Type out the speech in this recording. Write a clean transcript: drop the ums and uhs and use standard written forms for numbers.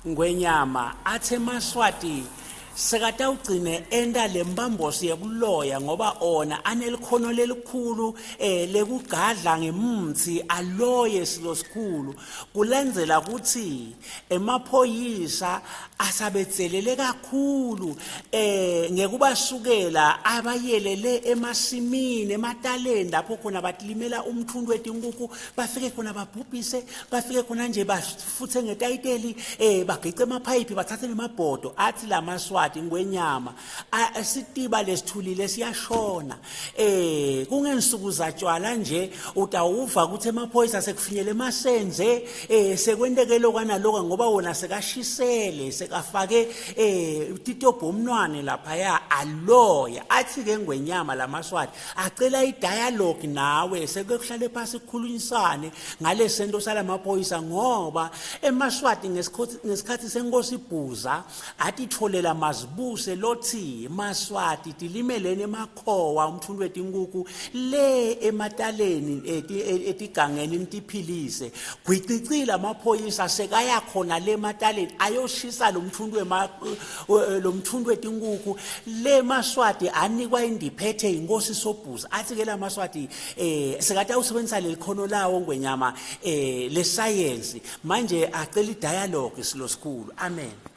Ngwenyama athe Maswati sekatawugcine enda lembambosi yekuloya ngoba ona anelikhono lelikhulu lekugadla ngemthi aloye silo sikhulu kulenzela ukuthi emaphoyisa asabetselele kakhulu ngekubasukela abayelele emasimini emataleni lapho khona batilimela umthundu wetinkuku bafike khona babhubhise bafike khona nje bafuthe ngetayiteli bagice emaphayiphi bathathe nemabhodo athi la Maswati Ngwenyama sitiba lesithulile siyashona kungensuku zatshwala nje utawuva ukuthi emaphoyisa sekufinyele emasenze sekwendekelo kanaloka ngoba wona sekashisele sekafake titobhomnwane lapha aloya athi ke Ngwenyama la Maswati acela idialogue nawe sekuhlale phansi kukhulunyisane ngalesento salamaphoyisa ngoba eMaswati ngesikhathi senkosi iBhuza atitholela mazibuse lothi Maswati tilimelene emakhowa umthundu wetinkuku le emataleni etigangeni ntiphilise gwicicile amaphoyisa sekaya khona le emataleni ayoshisa lo mthundu wetinkuku le Maswati anikwa indiphethe inkosi soBhuza athi ke la Maswati sekade usebenzisa lelikhono lawo Ngwenyama le science manje acela idialogue silo sikhulu amen.